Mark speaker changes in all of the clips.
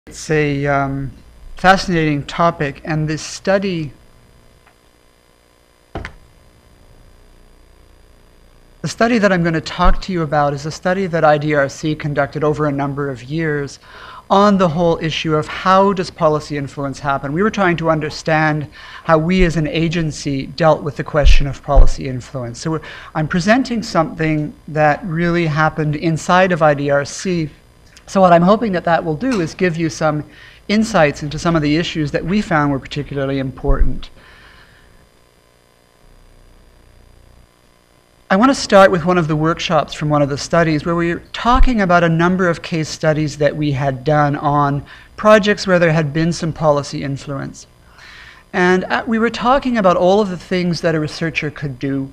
Speaker 1: It's a fascinating topic, and this study, the study that I'm going to talk to you about is a study that IDRC conducted over a number of years on the whole issue of how does policy influence happen. We were trying to understand how we as an agency dealt with the question of policy influence. So I'm presenting something that really happened inside of IDRC. So what I'm hoping that will do is give you some insights into some of the issues that we found were particularly important. I want to start with one of the workshops from one of the studies where we were talking about a number of case studies that we had done on projects where there had been some policy influence. And we were talking about all of the things that a researcher could do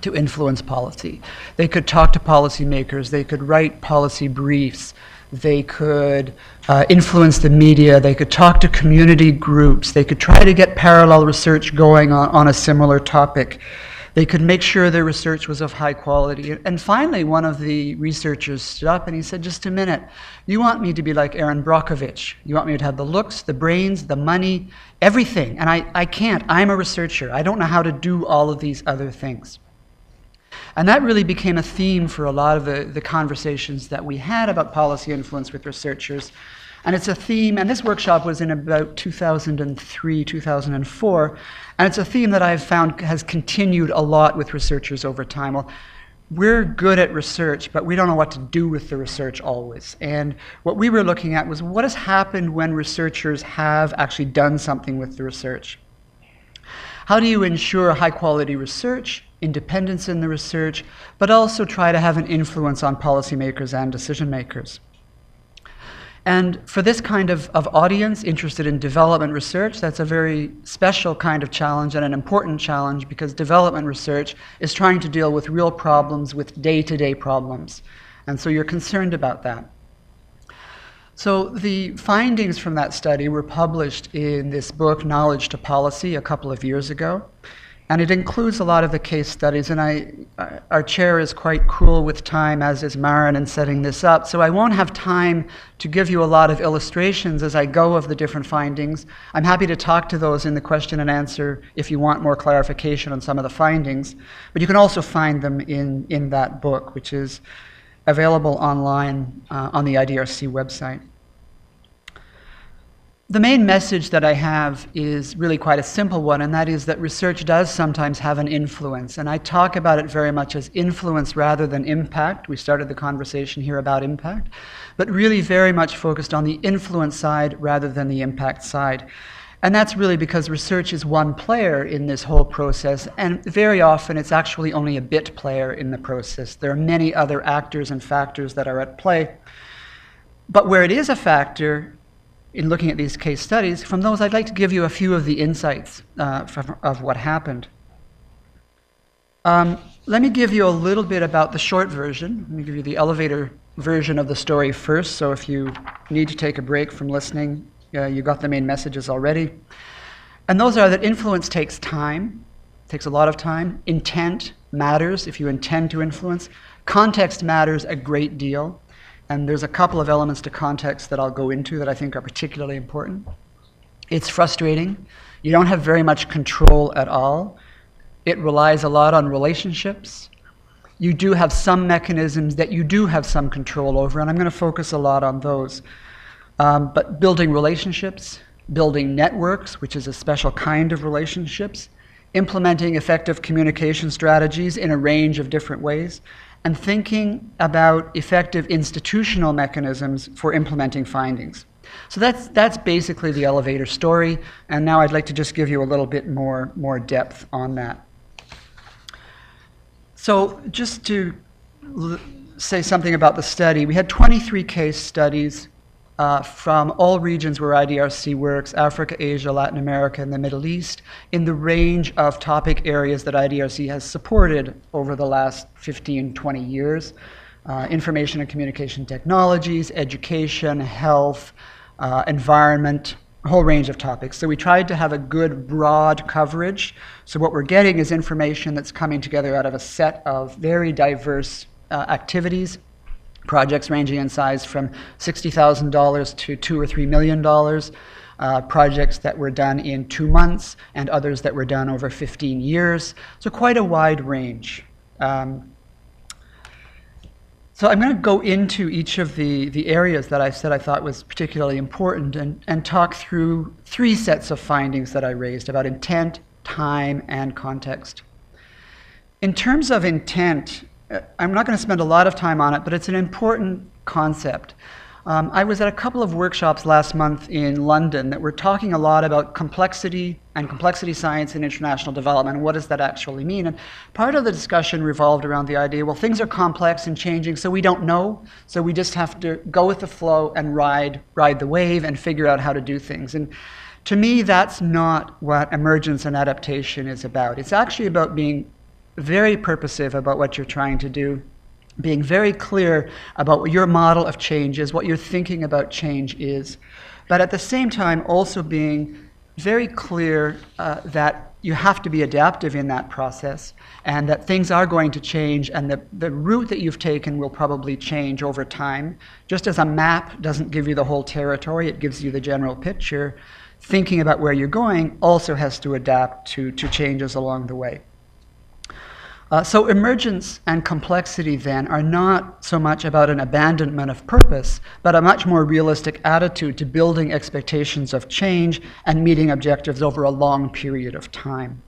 Speaker 1: to influence policy. They could talk to policymakers, they could write policy briefs, they could influence the media, they could talk to community groups, they could try to get parallel research going on a similar topic. They could make sure their research was of high quality. And finally, one of the researchers stood up and he said, just a minute, you want me to be like Aaron Brockovich. You want me to have the looks, the brains, the money, everything. And I can't. I'm a researcher. I don't know how to do all of these other things. And that really became a theme for a lot of the conversations that we had about policy influence with researchers. And it's a theme, and this workshop was in about 2003, 2004, and it's a theme that I've found has continued a lot with researchers over time. Well, we're good at research, but we don't know what to do with the research always. And what we were looking at was what has happened when researchers have actually done something with the research. How do you ensure high-quality research, independence in the research, but also try to have an influence on policymakers and decision-makers? And for this kind of audience interested in development research, that's a very special kind of challenge and an important challenge because development research is trying to deal with real problems, with day-to-day problems. And so you're concerned about that. So the findings from that study were published in this book, Knowledge to Policy, a couple of years ago. And it includes a lot of the case studies, and our chair is quite cruel with time, as is Maren, in setting this up. So I won't have time to give you a lot of illustrations as I go of the different findings. I'm happy to talk to those in the question and answer if you want more clarification on some of the findings. But you can also find them in that book, which is available online on the IDRC website. The main message that I have is really quite a simple one, and that is that research does sometimes have an influence. And I talk about it very much as influence rather than impact. We started the conversation here about impact, but really very much focused on the influence side rather than the impact side. And that's really because research is one player in this whole process, and very often it's actually only a bit player in the process. There are many other actors and factors that are at play. But where it is a factor, in looking at these case studies, from those I'd like to give you a few of the insights of what happened. Let me give you a little bit about the short version. Let me give you the elevator version of the story first, so if you need to take a break from listening, you got the main messages already. And those are that influence takes time, takes a lot of time. Intent matters if you intend to influence. Context matters a great deal. And there's a couple of elements to context that I'll go into that I think are particularly important. It's frustrating. You don't have very much control at all. It relies a lot on relationships. You do have some mechanisms that you do have some control over, and I'm going to focus a lot on those. But building relationships, building networks, which is a special kind of relationships, implementing effective communication strategies in a range of different ways, and thinking about effective institutional mechanisms for implementing findings. So that's basically the elevator story, and now I'd like to just give you a little bit more depth on that. So just to say something about the study, we had 23 case studies from all regions where IDRC works, Africa, Asia, Latin America, and the Middle East, in the range of topic areas that IDRC has supported over the last 15, 20 years. Information and communication technologies, education, health, environment, a whole range of topics. So we tried to have a good broad coverage. So what we're getting is information that's coming together out of a set of very diverse activities Projects ranging in size from $60,000 to $2 or $3 million. Projects that were done in 2 months and others that were done over 15 years. So quite a wide range. So I'm going to go into each of the areas that I said I thought was particularly important and talk through 3 sets of findings that I raised about intent, time, and context. In terms of intent, I'm not going to spend a lot of time on it, but it's an important concept. I was at a couple of workshops last month in London that were talking a lot about complexity and complexity science and international development, and what does that actually mean? And part of the discussion revolved around the idea, well, things are complex and changing, so we don't know, so we just have to go with the flow and ride the wave and figure out how to do things. And to me, that's not what emergence and adaptation is about. It's actually about being very purposive about what you're trying to do, being very clear about what your model of change is, what you're thinking about change is, but at the same time also being very clear that you have to be adaptive in that process and that things are going to change and the route that you've taken will probably change over time. Just as a map doesn't give you the whole territory, it gives you the general picture, thinking about where you're going also has to adapt to changes along the way. So emergence and complexity then are not so much about an abandonment of purpose, but a much more realistic attitude to building expectations of change and meeting objectives over a long period of time.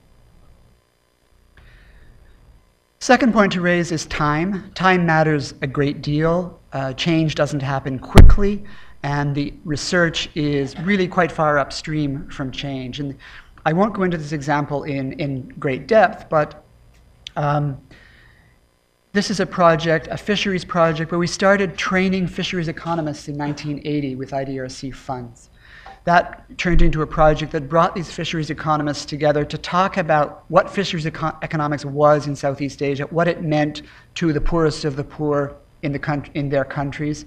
Speaker 1: Second point to raise is time. Time matters a great deal. Change doesn't happen quickly, and the research is really quite far upstream from change. And I won't go into this example in great depth, but this is a project, a fisheries project, where we started training fisheries economists in 1980 with IDRC funds. That turned into a project that brought these fisheries economists together to talk about what fisheries economics was in Southeast Asia, what it meant to the poorest of the poor in their countries.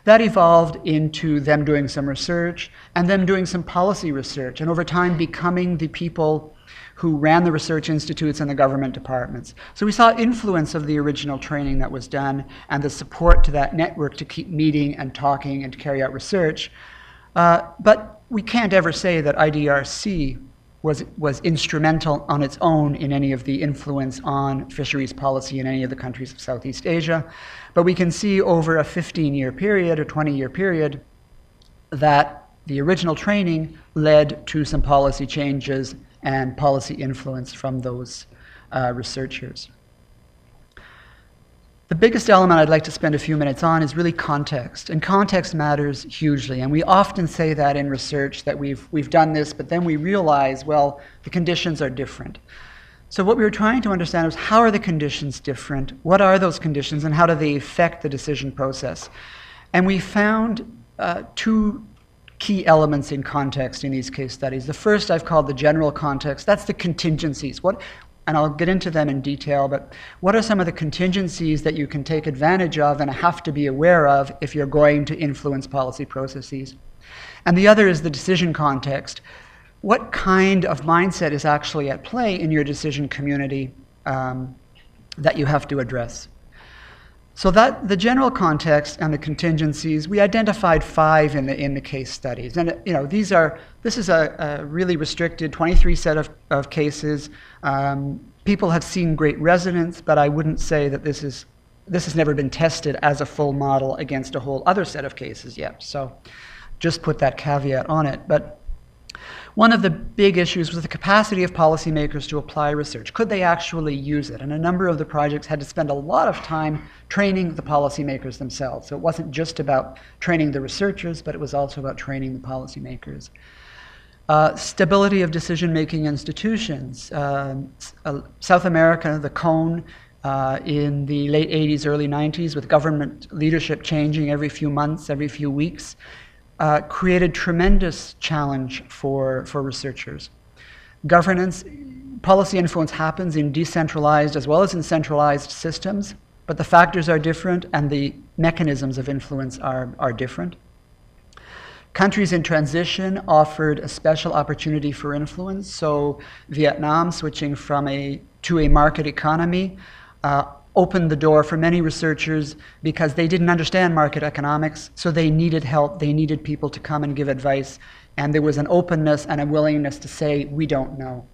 Speaker 1: That evolved into them doing some research and them doing some policy research, and over time becoming the people who ran the research institutes and the government departments. So we saw influence of the original training that was done and the support to that network to keep meeting and talking and to carry out research. But we can't ever say that IDRC was instrumental on its own in any of the influence on fisheries policy in any of the countries of Southeast Asia. But we can see over a 15-year period or 20-year period that the original training led to some policy changes and policy influence from those researchers. The biggest element I'd like to spend a few minutes on is really context, and context matters hugely. And we often say that in research, that we've done this, but then we realize, well, the conditions are different. So what we were trying to understand was, how are the conditions different? What are those conditions, and how do they affect the decision process? And we found 2 key elements in context in these case studies. The first I've called the general context. That's the contingencies. And I'll get into them in detail, but what are some of the contingencies that you can take advantage of and have to be aware of if you're going to influence policy processes? And the other is the decision context. What kind of mindset is actually at play in your decision community that you have to address? So that the general context and the contingencies, we identified 5 in the case studies. And this is a really restricted 23 set of cases. People have seen great resonance, but I wouldn't say that this has never been tested as a full model against a whole other set of cases yet. So just put that caveat on it. But one of the big issues was the capacity of policymakers to apply research. Could they actually use it? And a number of the projects had to spend a lot of time training the policymakers themselves. So it wasn't just about training the researchers, but it was also about training the policymakers. Stability of decision-making institutions. South America, the cone, in the late 80s, early 90s, with government leadership changing every few months, every few weeks, created tremendous challenge for researchers. Governance, policy influence happens in decentralized as well as in centralized systems, but the factors are different and the mechanisms of influence are different. Countries in transition offered a special opportunity for influence. So Vietnam, switching to a market economy, opened the door for many researchers because they didn't understand market economics, so they needed help, they needed people to come and give advice, and there was an openness and a willingness to say, we don't know.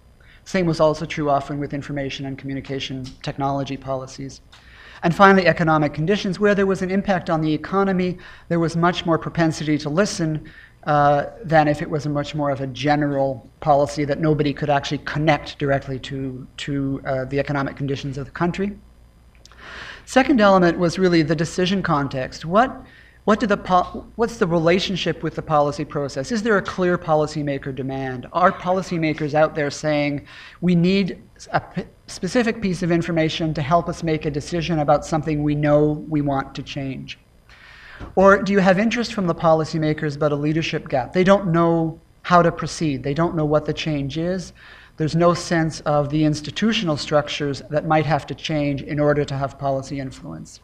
Speaker 1: Same was also true often with information and communication technology policies. And finally, economic conditions. Where there was an impact on the economy, there was much more propensity to listen than if it was a much more of a general policy that nobody could actually connect directly to the economic conditions of the country. Second element was really the decision context. What's the relationship with the policy process? Is there a clear policymaker demand? Are policymakers out there saying, we need a specific piece of information to help us make a decision about something we know we want to change? Or do you have interest from the policymakers but a leadership gap? They don't know how to proceed. They don't know what the change is. There's no sense of the institutional structures that might have to change in order to have policy influence.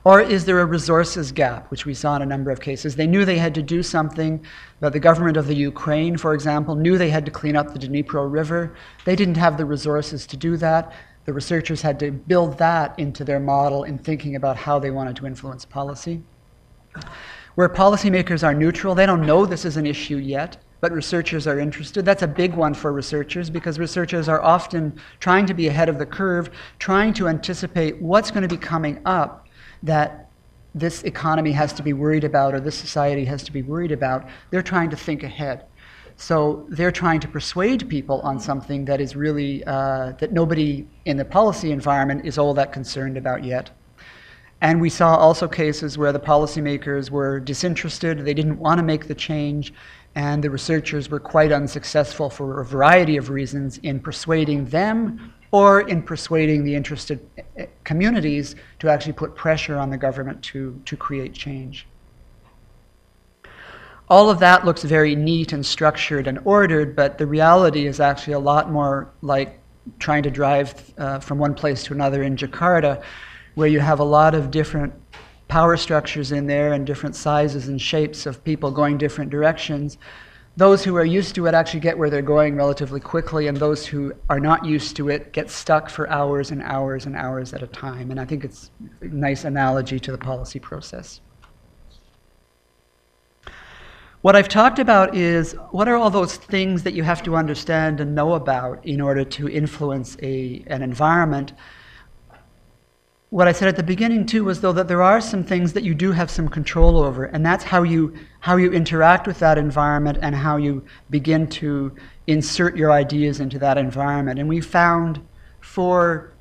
Speaker 1: Or is there a resources gap, which we saw in a number of cases? They knew they had to do something, but the government of the Ukraine, for example, knew they had to clean up the Dnipro River. They didn't have the resources to do that. The researchers had to build that into their model in thinking about how they wanted to influence policy. Where policymakers are neutral, they don't know this is an issue yet, but researchers are interested. That's a big one for researchers because researchers are often trying to be ahead of the curve, trying to anticipate what's going to be coming up that this economy has to be worried about or this society has to be worried about. They're trying to think ahead. So they're trying to persuade people on something that is really, that nobody in the policy environment is all that concerned about yet. And we saw also cases where the policymakers were disinterested, they didn't want to make the change, and the researchers were quite unsuccessful for a variety of reasons in persuading them or in persuading the interested communities to actually put pressure on the government to create change. All of that looks very neat and structured and ordered, but the reality is actually a lot more like trying to drive from one place to another in Jakarta, where you have a lot of different power structures in there and different sizes and shapes of people going different directions. Those who are used to it actually get where they're going relatively quickly, and those who are not used to it get stuck for hours and hours and hours at a time. And I think it's a nice analogy to the policy process. What I've talked about is what are all those things that you have to understand and know about in order to influence an environment. What I said at the beginning too was though that there are some things that you do have some control over, and that's how you interact with that environment and how you begin to insert your ideas into that environment. And we found 4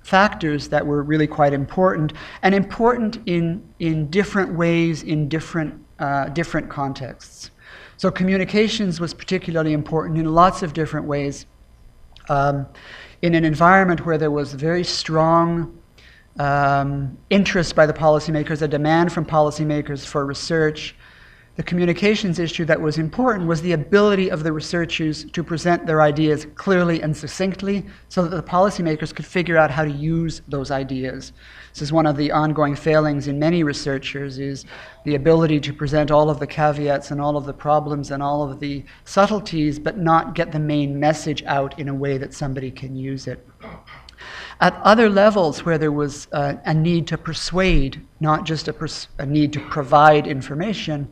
Speaker 1: factors that were really quite important, and important in different ways in different contexts. So communications was particularly important in lots of different ways. In an environment where there was very strong interest by the policymakers, a demand from policymakers for research, the communications issue that was important was the ability of the researchers to present their ideas clearly and succinctly so that the policymakers could figure out how to use those ideas. This is one of the ongoing failings in many researchers, is the ability to present all of the caveats and all of the problems and all of the subtleties, but not get the main message out in a way that somebody can use it. At other levels where there was a need to persuade, not just a need to provide information,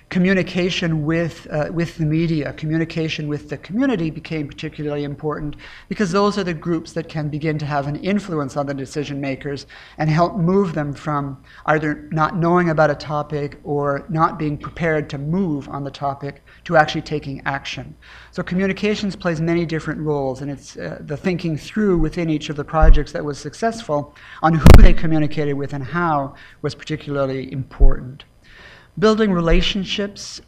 Speaker 1: communication with the media, communication with the community became particularly important because those are the groups that can begin to have an influence on the decision makers and help move them from either not knowing about a topic or not being prepared to move on the topic to actually taking action. So communications plays many different roles, and it's the thinking through within each of the projects that was successful on who they communicated with and how was particularly important. Building relationships,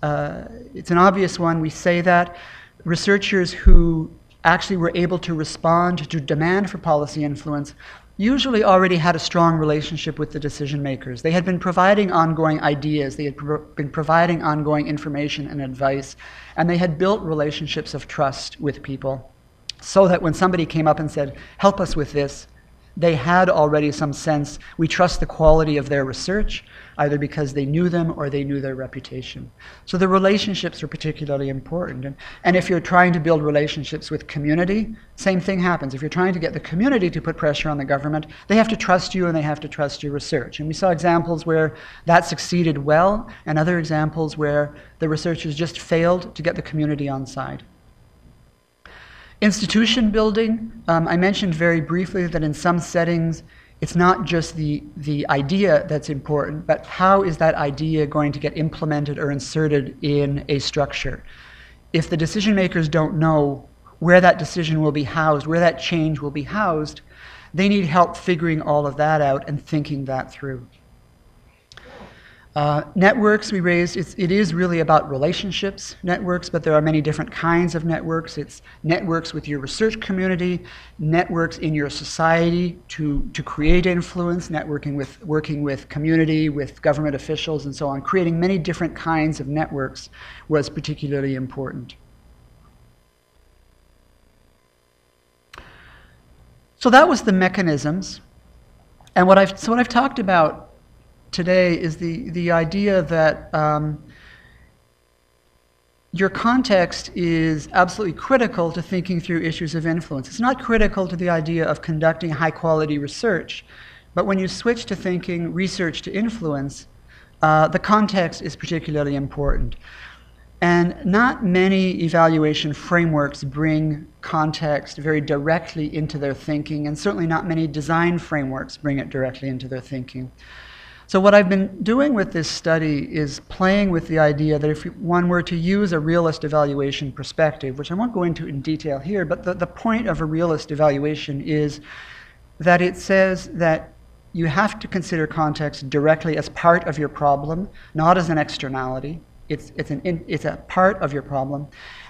Speaker 1: it's an obvious one. We say that researchers who actually were able to respond to demand for policy influence usually already had a strong relationship with the decision makers. They had been providing ongoing ideas, they had been providing ongoing information and advice, and they had built relationships of trust with people so that when somebody came up and said, help us with this, They had already some sense, we trust the quality of their research, either because they knew them or they knew their reputation. So the relationships are particularly important. And if you're trying to build relationships with community, same thing happens. If you're trying to get the community to put pressure on the government, they have to trust you and they have to trust your research. And we saw examples where that succeeded well, and other examples where the researchers just failed to get the community on side. Institution building, I mentioned very briefly that in some settings, it's not just the idea that's important, but how is that idea going to get implemented or inserted in a structure? If the decision makers don't know where that decision will be housed, where that change will be housed, they need help figuring all of that out and thinking that through. Networks we raised, it is really about relationships, networks, but there are many different kinds of networks. It's networks with your research community, networks in your society to create influence, working with community, with government officials and so on. Creating many different kinds of networks was particularly important. So that was the mechanisms. And what I've talked about today is the idea that your context is absolutely critical to thinking through issues of influence. It's not critical to the idea of conducting high-quality research, but when you switch to thinking research to influence, the context is particularly important. And not many evaluation frameworks bring context very directly into their thinking, and certainly not many design frameworks bring it directly into their thinking. So what I've been doing with this study is playing with the idea that if one were to use a realist evaluation perspective, which I won't go into in detail here, but the point of a realist evaluation is that it says that you have to consider context directly as part of your problem, not as an externality. It's a part of your problem.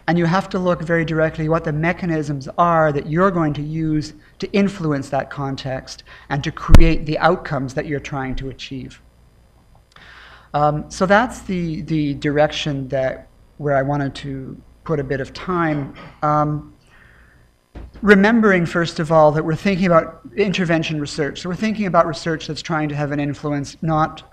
Speaker 1: And you have to look very directly what the mechanisms are that you're going to use to influence that context and to create the outcomes that you're trying to achieve. So that's the direction where I wanted to put a bit of time. Remembering, first of all, that we're thinking about intervention research. So we're thinking about research that's trying to have an influence, not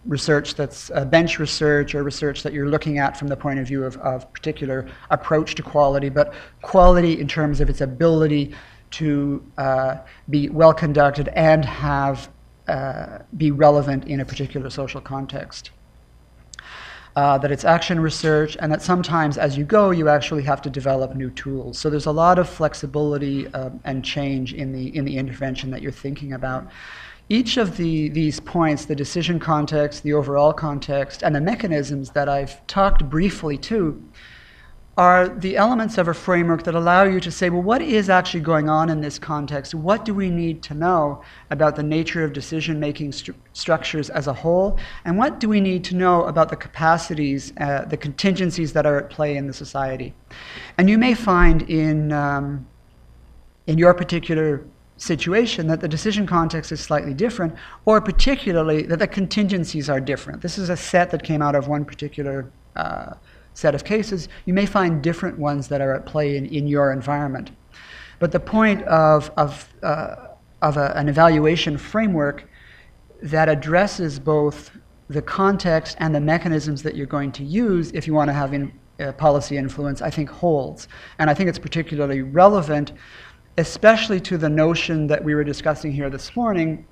Speaker 1: research that's bench research or research that you're looking at from the point of view of particular approach to quality, but quality in terms of its ability to be well conducted and be relevant in a particular social context. That it's action research, and that sometimes as you go, you actually have to develop new tools. So there's a lot of flexibility and change in the intervention that you're thinking about. Each of these points, the decision context, the overall context, and the mechanisms that I've talked briefly to, are the elements of a framework that allow you to say, well, what is actually going on in this context? What do we need to know about the nature of decision-making structures as a whole? And what do we need to know about the capacities, the contingencies that are at play in the society? And you may find in your particular situation that the decision context is slightly different, or particularly that the contingencies are different. This is a set that came out of one particular set of cases. You may find different ones that are at play in your environment. But the point of an evaluation framework that addresses both the context and the mechanisms that you're going to use if you want to have policy influence, I think holds. And I think it's particularly relevant, especially to the notion that we were discussing here this morning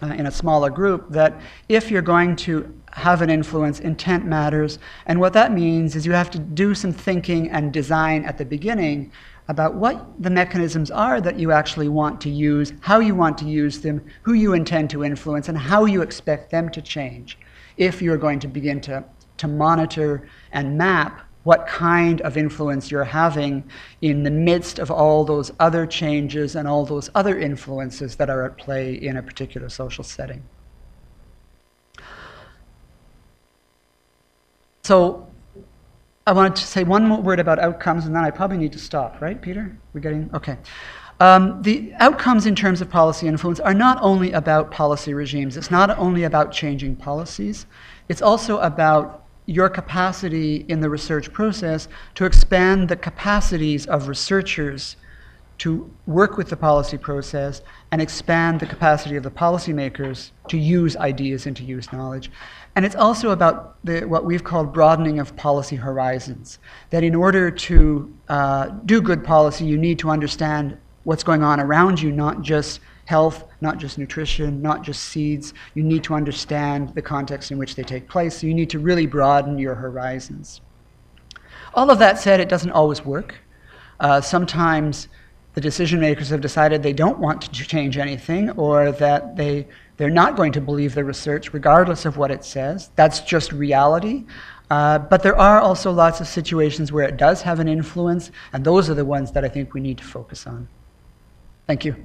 Speaker 1: in a smaller group, that if you're going to have an influence, intent matters. And what that means is you have to do some thinking and design at the beginning about what the mechanisms are that you actually want to use, how you want to use them, who you intend to influence, and how you expect them to change if you're going to begin to monitor and map what kind of influence you're having in the midst of all those other changes and all those other influences that are at play in a particular social setting. So I wanted to say one more word about outcomes, and then I probably need to stop, right, Peter? We're getting, okay. The outcomes in terms of policy influence are not only about policy regimes. It's not only about changing policies. It's also about your capacity in the research process to expand the capacities of researchers to work with the policy process and expand the capacity of the policymakers to use ideas and to use knowledge. And it's also about what we've called broadening of policy horizons, that in order to do good policy, you need to understand what's going on around you, not just health, not just nutrition, not just seeds. You need to understand the context in which they take place, so you need to really broaden your horizons. All of that said, it doesn't always work. Sometimes the decision makers have decided they don't want to change anything, or that they're not going to believe the research regardless of what it says. That's just reality. But there are also lots of situations where it does have an influence, and those are the ones that I think we need to focus on. Thank you.